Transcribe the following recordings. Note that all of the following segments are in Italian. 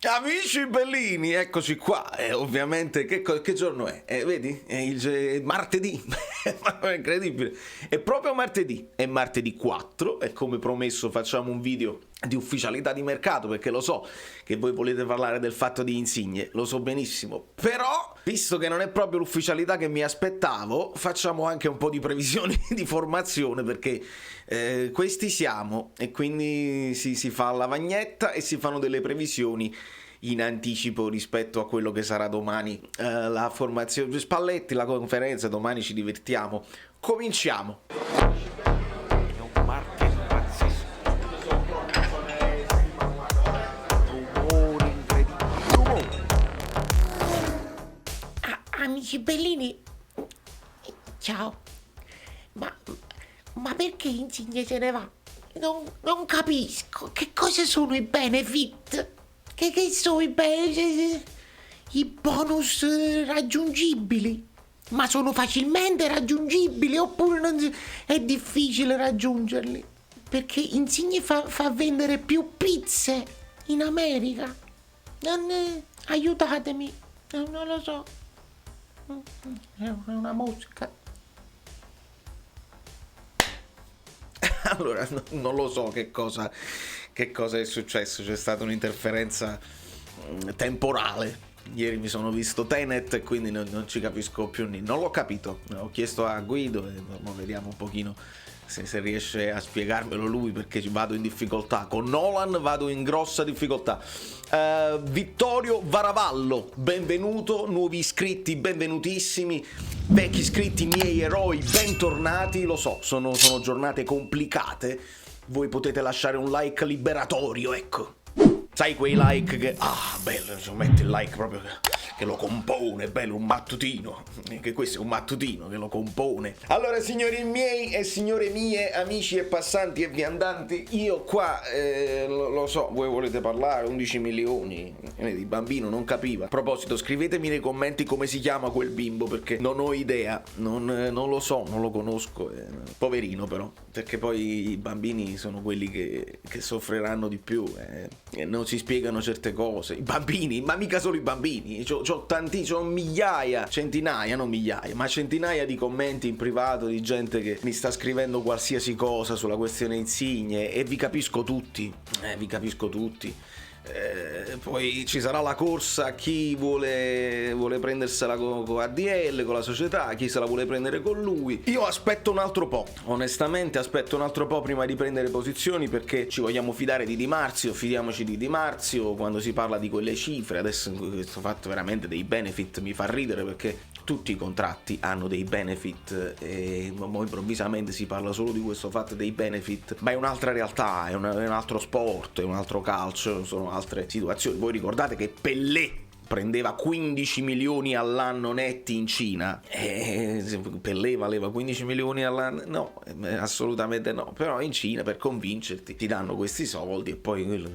Amici bellini, eccoci qua. Ovviamente, che giorno è? Vedi? È il martedì. È incredibile. È proprio martedì. È martedì 4 e come promesso facciamo un video di ufficialità di mercato, perché lo so che voi volete parlare del fatto di Insigne, lo so benissimo. Però, visto che non è proprio l'ufficialità che mi aspettavo, facciamo anche un po' di previsioni di formazione, perché questi siamo e quindi si fa la lavagnetta e si fanno delle previsioni in anticipo rispetto a quello che sarà domani la formazione. Spalletti, la conferenza, domani ci divertiamo. Cominciamo. È un marchio pazzesco. Rumore incredibile. Amici bellini, ciao. Ma perché Insigne se ne va? Non capisco. Che cosa sono i benefit? Che sono i bonus raggiungibili? Ma sono facilmente raggiungibili oppure è difficile raggiungerli? Perché Insigne fa vendere più pizze in America. Aiutatemi, non lo so. È una mosca. Allora, non lo so che cosa è successo. C'è stata un'interferenza temporale. Ieri mi sono visto Tenet e quindi non ci capisco più niente. Non l'ho capito. Ho chiesto a Guido e vediamo un pochino se riesce a spiegarmelo lui, perché vado in difficoltà. Con Nolan vado in grossa difficoltà. Vittorio Varavallo, benvenuto. Nuovi iscritti, benvenutissimi. Vecchi iscritti, miei eroi, bentornati. Lo so, sono giornate complicate. Voi potete lasciare un like liberatorio, ecco. Sai quei like che... Ah, bello, ci metti il like proprio che lo compone, bello, un mattutino. Che questo è un mattutino che lo compone. Allora, signori miei e signore mie, amici e passanti e viandanti, io qua, lo so, voi volete parlare, 11 milioni. Vedi, il bambino non capiva. A proposito, scrivetemi nei commenti come si chiama quel bimbo, perché non ho idea, non lo so, non lo conosco. Poverino però, perché poi i bambini sono quelli che soffriranno di più. E non si spiegano certe cose. I bambini, ma mica solo i bambini. C'ho migliaia, centinaia, non migliaia, ma centinaia di commenti in privato di gente che mi sta scrivendo qualsiasi cosa sulla questione Insigne e vi capisco tutti. Poi ci sarà la corsa a chi vuole prendersela con ADL, con la società, chi se la vuole prendere con lui. Io aspetto un altro po', onestamente aspetto un altro po' prima di prendere posizioni, perché ci vogliamo fidare di Di Marzio, fidiamoci di Di Marzio quando si parla di quelle cifre. Adesso questo fatto veramente dei benefit mi fa ridere, perché tutti i contratti hanno dei benefit e improvvisamente si parla solo di questo fatto dei benefit, ma è un'altra realtà, è un altro sport, è un altro calcio, sono altre situazioni. Voi ricordate che Pelé prendeva 15 milioni all'anno netti in Cina? Pelé valeva 15 milioni all'anno? No, assolutamente no. Però in Cina, per convincerti, ti danno questi soldi e poi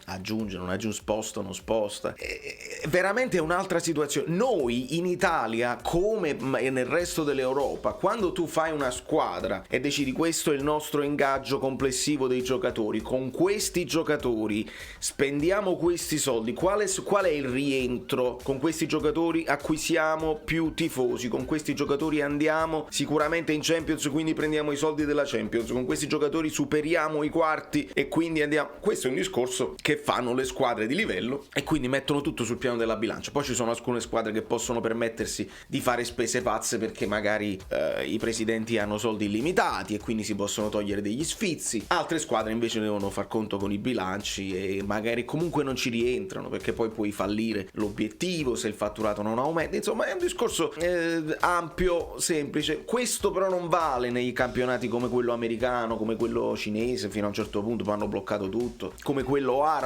aggiunge, non aggiunge, sposta, non sposta. È veramente un'altra situazione. Noi in Italia, come nel resto dell'Europa, quando tu fai una squadra e decidi questo è il nostro ingaggio complessivo dei giocatori, con questi giocatori spendiamo questi soldi, qual è il rientro? Con questi giocatori acquisiamo più tifosi, con questi giocatori andiamo sicuramente in Champions, quindi prendiamo i soldi della Champions, con questi giocatori superiamo i quarti e quindi andiamo. Questo è un discorso che fanno le squadre di livello e quindi mettono tutto sul piano della bilancia. Poi ci sono alcune squadre che possono permettersi di fare spese pazze, perché magari i presidenti hanno soldi illimitati e quindi si possono togliere degli sfizi. Altre squadre invece devono far conto con i bilanci e magari comunque non ci rientrano, perché poi puoi fallire l'obiettivo se il fatturato non aumenta. Insomma, è un discorso ampio, semplice. Questo però non vale nei campionati come quello americano, come quello cinese, fino a un certo punto hanno bloccato tutto, come quello arabo.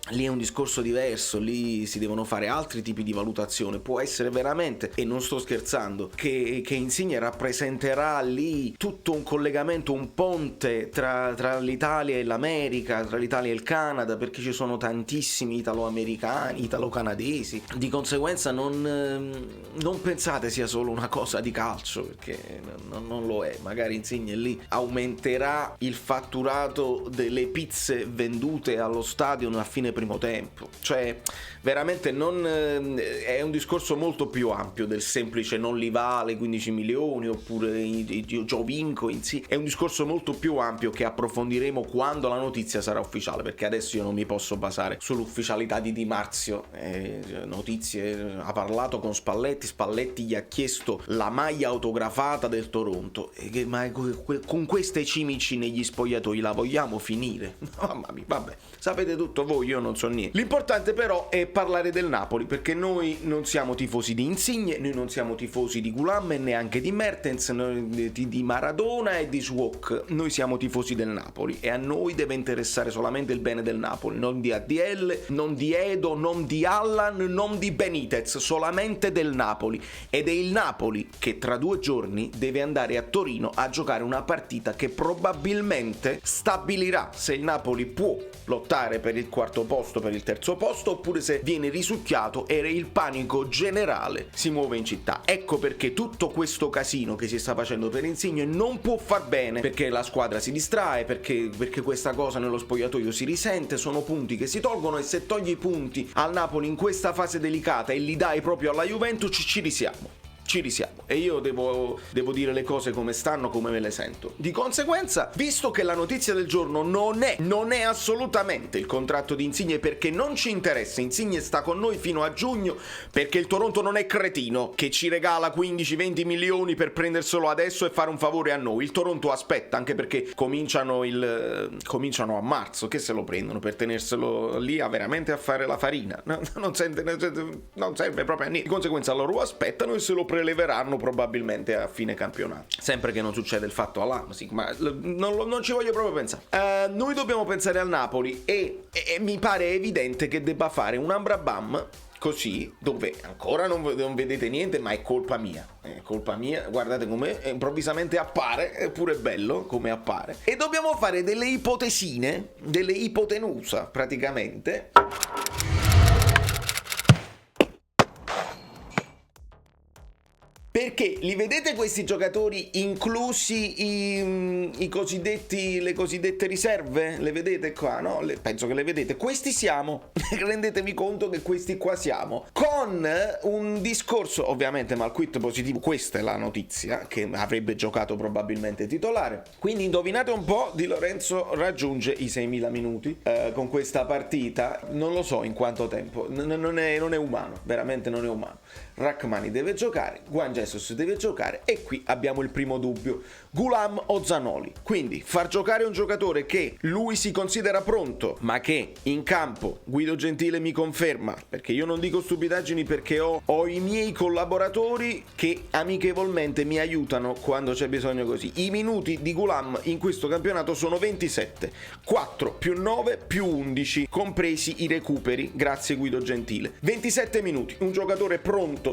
Lì è un discorso diverso, lì si devono fare altri tipi di valutazione. Può essere veramente, e non sto scherzando, che Insigne rappresenterà lì tutto un collegamento, un ponte tra l'Italia e l'America, tra l'Italia e il Canada, perché ci sono tantissimi italo-americani, italo-canadesi. Di conseguenza non pensate sia solo una cosa di calcio, perché non lo è. Magari Insigne lì aumenterà il fatturato delle pizze vendute allo stadio stadio a fine primo tempo. Cioè veramente non è un discorso molto più ampio del semplice non li vale 15 milioni oppure Giovinco in sì. È un discorso molto più ampio che approfondiremo quando la notizia sarà ufficiale, perché adesso io non mi posso basare sull'ufficialità di Di Marzio. Notizie, ha parlato con Spalletti gli ha chiesto la maglia autografata del Toronto, ma con queste cimici negli spogliatoi la vogliamo finire? Mamma mia, vabbè, sapete tutto voi, io non so niente. L'importante però è parlare del Napoli, perché noi non siamo tifosi di Insigne, noi non siamo tifosi di Gulam e neanche di Mertens, di Maradona e di Swok. Noi siamo tifosi del Napoli e a noi deve interessare solamente il bene del Napoli, non di ADL, non di Edo, non di Allan, non di Benitez, solamente del Napoli. Ed è il Napoli che tra 2 giorni deve andare a Torino a giocare una partita che probabilmente stabilirà se il Napoli può lottare per il 4º posto, per il 3º posto, oppure se viene risucchiato e il panico generale si muove in città. Ecco perché tutto questo casino che si sta facendo per Insigne non può far bene, perché la squadra si distrae, perché questa cosa nello spogliatoio si risente, sono punti che si tolgono, e se togli i punti al Napoli in questa fase delicata e li dai proprio alla Juventus ci risiamo. E io devo dire le cose come stanno, come me le sento. Di conseguenza, visto che la notizia del giorno non è assolutamente il contratto di Insigne, perché non ci interessa, Insigne sta con noi fino a giugno, perché il Toronto non è cretino che ci regala 15-20 milioni per prenderselo adesso e fare un favore a noi. Il Toronto aspetta, anche perché cominciano a marzo, che se lo prendono per tenerselo lì veramente a fare la farina. Non serve proprio a niente. Di conseguenza loro aspettano e se lo preleveranno probabilmente a fine campionato, sempre che non succede il fatto ma non ci voglio proprio pensare. Noi dobbiamo pensare al Napoli e mi pare evidente che debba fare un Amrabat così, dove ancora non vedete niente, ma è colpa mia, guardate come improvvisamente appare, è pure bello come appare, e dobbiamo fare delle ipotesine, delle ipotenusa praticamente. Perché li vedete questi giocatori, inclusi le cosiddette riserve? Le vedete qua, no? Penso che le vedete. Questi siamo, rendetevi conto che questi qua siamo. Con un discorso, ovviamente Malquit positivo, questa è la notizia, che avrebbe giocato probabilmente titolare. Quindi indovinate un po', Di Lorenzo raggiunge i 6.000 minuti con questa partita, non lo so in quanto tempo, non è umano, veramente non è umano. Rachmani deve giocare, Juan Jesus deve giocare, e qui abbiamo il primo dubbio: Gulam o Zanoli. Quindi far giocare un giocatore che lui si considera pronto, ma che in campo Guido Gentile mi conferma, perché io non dico stupidaggini, perché ho i miei collaboratori che amichevolmente mi aiutano quando c'è bisogno così. I minuti di Gulam in questo campionato sono 27, 4 più 9 più 11, compresi i recuperi, grazie Guido Gentile. 27 minuti, un giocatore pronto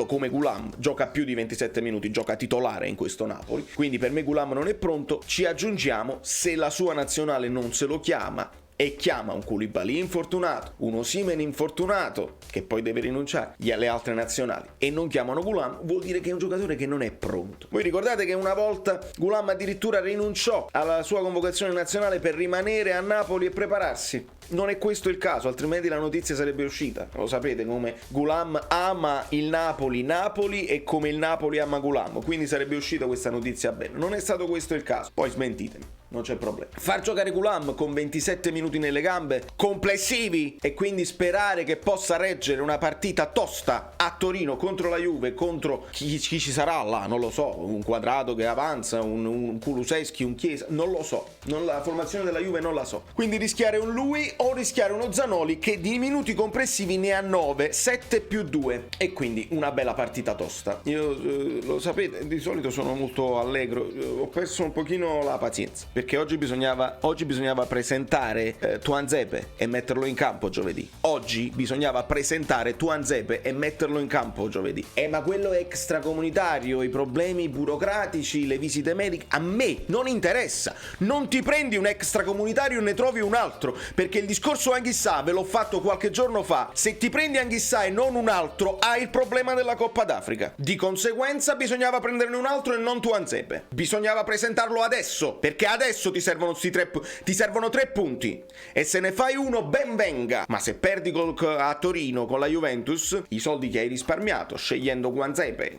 come Gulam gioca più di 27 minuti, gioca titolare in questo Napoli, quindi per me Gulam non è pronto. Ci aggiungiamo, se la sua nazionale non se lo chiama e chiama un Koulibaly infortunato, un Osimhen infortunato che poi deve rinunciare alle altre nazionali, e non chiamano Gulam, vuol dire che è un giocatore che non è pronto. Voi ricordate che una volta Gulam addirittura rinunciò alla sua convocazione nazionale per rimanere a Napoli e prepararsi? Non è questo il caso, altrimenti la notizia sarebbe uscita. Lo sapete come Gulam ama il Napoli e come il Napoli ama Gulam, quindi sarebbe uscita questa notizia bene. Non è stato questo il caso, poi smentitemi, non c'è problema. Far giocare Gulam con 27 minuti nelle gambe complessivi e quindi sperare che possa reggere una partita tosta a Torino contro la Juve, contro chi ci sarà là, non lo so, un Quadrato che avanza, un Kulusevski, un Chiesa, non lo so, la formazione della Juve non la so. Quindi rischiare un lui o rischiare uno Zanoli che di minuti complessivi ne ha 9, 7 più 2, e quindi una bella partita tosta. Io lo sapete, di solito sono molto allegro, ho perso un pochino la pazienza, perché oggi bisognava presentare Tuanzebe e metterlo in campo giovedì. Oggi bisognava presentare Tuanzebe e metterlo in campo giovedì. Ma quello è extracomunitario, i problemi burocratici, le visite mediche, a me non interessa. Non ti prendi un extracomunitario e ne trovi un altro, perché il discorso Anghissà ve l'ho fatto qualche giorno fa. Se ti prendi Anghissà e non un altro, hai il problema della Coppa d'Africa. Di conseguenza bisognava prenderne un altro e non Tuanzebe. Bisognava presentarlo adesso, perché adesso adesso ti servono ti servono 3 punti, e se ne fai uno ben venga. Ma se perdi a Torino con la Juventus, i soldi che hai risparmiato scegliendo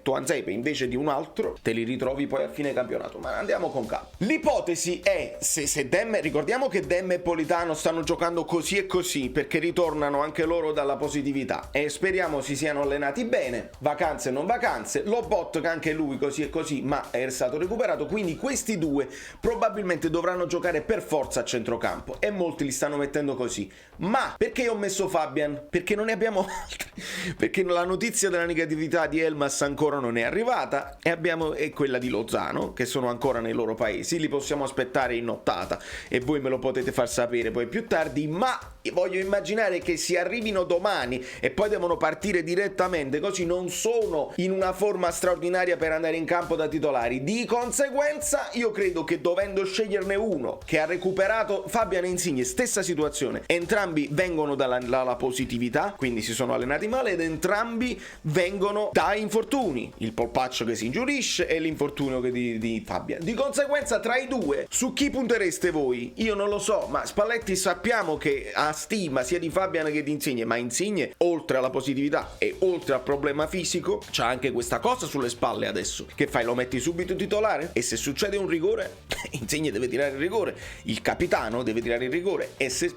Tuanzepe invece di un altro, te li ritrovi poi a fine campionato. Ma andiamo con calma. L'ipotesi è, se Demme, ricordiamo che Demme e Politano stanno giocando così e così perché ritornano anche loro dalla positività, e speriamo si siano allenati bene, vacanze non vacanze, Lobot che anche lui così e così ma è stato recuperato, quindi questi due probabilmente dovranno giocare per forza a centrocampo, e molti li stanno mettendo così. Ma perché ho messo Fabian? Perché non ne abbiamo altri, perché la notizia della negatività di Elmas ancora non è arrivata, e quella di Lozano, che sono ancora nei loro paesi, li possiamo aspettare in nottata e voi me lo potete far sapere poi più tardi, ma voglio immaginare che si arrivino domani e poi devono partire direttamente, così non sono in una forma straordinaria per andare in campo da titolari. Di conseguenza io credo che, dovendo sceglierne uno che ha recuperato, Fabian e Insigne, stessa situazione, entrambi vengono dalla positività, quindi si sono allenati male, ed entrambi vengono da infortuni, il polpaccio che si ingiurisce e l'infortunio di Fabian. Di conseguenza, tra i due, su chi puntereste voi? Io non lo so, ma Spalletti sappiamo che ha stima sia di Fabian che di Insigne, ma Insigne, oltre alla positività e oltre al problema fisico, c'ha anche questa cosa sulle spalle adesso. Che fai? Lo metti subito titolare? E se succede un rigore, Insigne deve tirare il rigore, il capitano deve tirare il rigore, e se...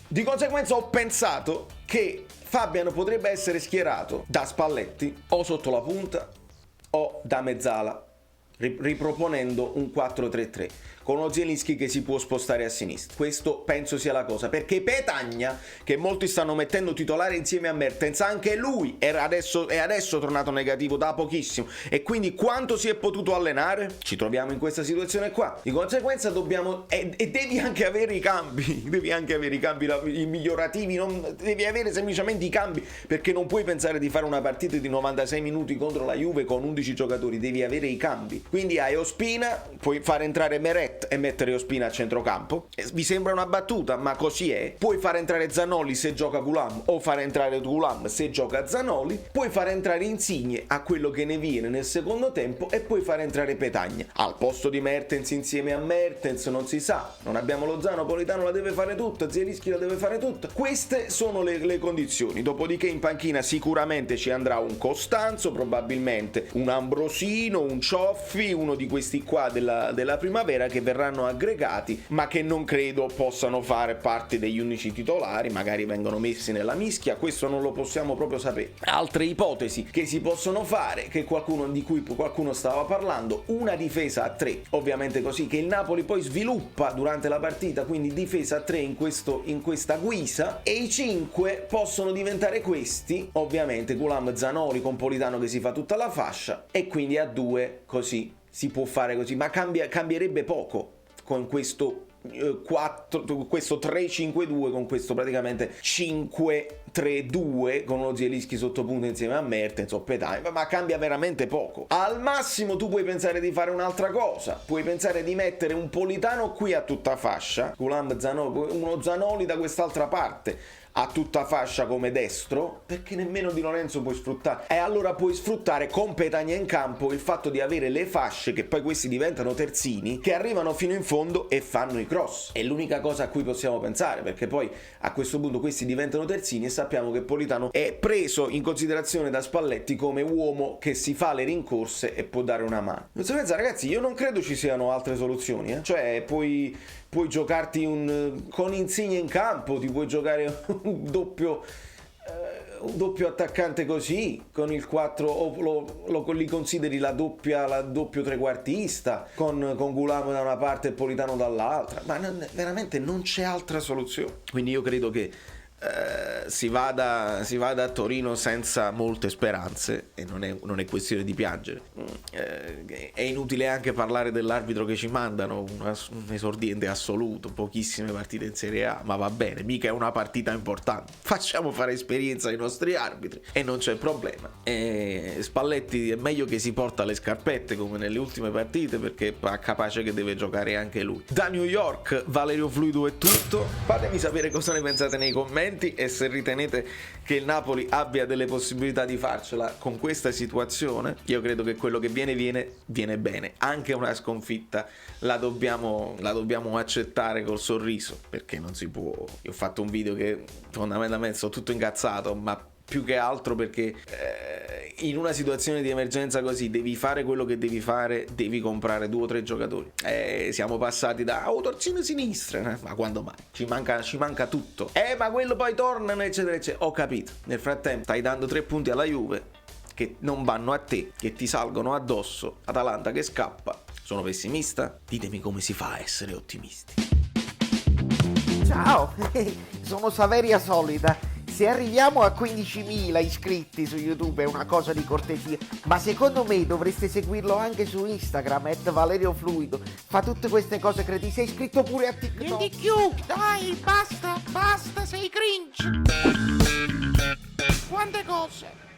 Di conseguenza ho pensato che Fabian potrebbe essere schierato da Spalletti o sotto la punta o da mezzala, riproponendo un 4-3-3 con uno Zielinski che si può spostare a sinistra. Questo penso sia la cosa, perché Petagna, che molti stanno mettendo titolare insieme a Mertens, anche lui è adesso tornato negativo da pochissimo, e quindi quanto si è potuto allenare? Ci troviamo in questa situazione qua. Di conseguenza dobbiamo e devi anche avere i cambi, i migliorativi, non devi avere semplicemente i cambi, perché non puoi pensare di fare una partita di 96 minuti contro la Juve con 11 giocatori, devi avere i cambi. Quindi hai Ospina, puoi far entrare Meret e mettere Ospina a centrocampo. Vi sembra una battuta, ma così è. Puoi far entrare Zanoli se gioca Gulam, o far entrare Gulam se gioca Zanoli. Puoi far entrare Insigne a quello che ne viene nel secondo tempo, e puoi far entrare Petagna al posto di Mertens. Insieme a Mertens non si sa, non abbiamo Lozano, Politano la deve fare tutta, Zielinski la deve fare tutta. Queste sono le condizioni. Dopodiché in panchina sicuramente ci andrà un Costanzo, probabilmente un Ambrosino, un Cioffi, uno di questi qua della primavera, che verranno aggregati, ma che non credo possano fare parte degli unici titolari. Magari vengono messi nella mischia, questo non lo possiamo proprio sapere. Altre ipotesi che si possono fare, di cui qualcuno stava parlando: una difesa a 3, ovviamente, così che il Napoli poi sviluppa durante la partita, quindi difesa a 3 in questa guisa, e i 5 possono diventare questi, ovviamente Gulam, Zanoli con Politano che si fa tutta la fascia, e quindi a 2 così si può fare così, ma cambierebbe poco con questo 3-5-2, con questo praticamente 5-3-2 con uno Zielinski sotto punta insieme a Mertens o Petagna, ma cambia veramente poco. Al massimo tu puoi pensare di fare un'altra cosa, puoi pensare di mettere un Politano qui a tutta fascia, Gulam, Zanoli, uno Zanoli da quest'altra parte a tutta fascia come destro, perché nemmeno Di Lorenzo puoi sfruttare, e allora puoi sfruttare con Petagna in campo il fatto di avere le fasce, che poi questi diventano terzini, che arrivano fino in fondo e fanno i cross. È l'unica cosa a cui possiamo pensare, perché poi a questo punto questi diventano terzini, e sappiamo che Politano è preso in considerazione da Spalletti come uomo che si fa le rincorse e può dare una mano. Non so, pensa, ragazzi, io non credo ci siano altre soluzioni, cioè puoi giocarti con Insigne in campo, ti puoi giocare un doppio attaccante così, con il 4, o li consideri la doppio trequartista con Gulam da una parte e Politano dall'altra, ma veramente non c'è altra soluzione. Quindi io credo che si vada a Torino senza molte speranze, e non è questione di piangere. È inutile anche parlare dell'arbitro che ci mandano, un esordiente assoluto, pochissime partite in Serie A, ma va bene, mica è una partita importante, facciamo fare esperienza ai nostri arbitri e non c'è problema. Spalletti è meglio che si porta le scarpette come nelle ultime partite, perché è capace che deve giocare anche lui. Da New York, Valerio Fluido è tutto, fatemi sapere cosa ne pensate nei commenti. contenti, e se ritenete che il Napoli abbia delle possibilità di farcela con questa situazione, io credo che quello che viene bene. Anche una sconfitta la dobbiamo accettare col sorriso, perché non si può. Io ho fatto un video che fondamentalmente sto tutto incazzato, ma più che altro perché in una situazione di emergenza così devi fare quello che devi fare, devi comprare 2 o 3 giocatori. Siamo passati da terzino sinistra, ma quando mai? Ci manca tutto. Ma quello poi tornano, eccetera eccetera. Ho capito. Nel frattempo stai dando 3 punti alla Juve che non vanno a te, che ti salgono addosso. Atalanta che scappa. Sono pessimista? Ditemi come si fa a essere ottimisti. Ciao, sono Saveria Solida. Se arriviamo a 15.000 iscritti su YouTube è una cosa di cortesia, ma secondo me dovreste seguirlo anche su Instagram, @ValerioFluido. Fa tutte queste cose, credi? Sei iscritto pure a TikTok? Niente più, dai, basta, sei cringe. Quante cose.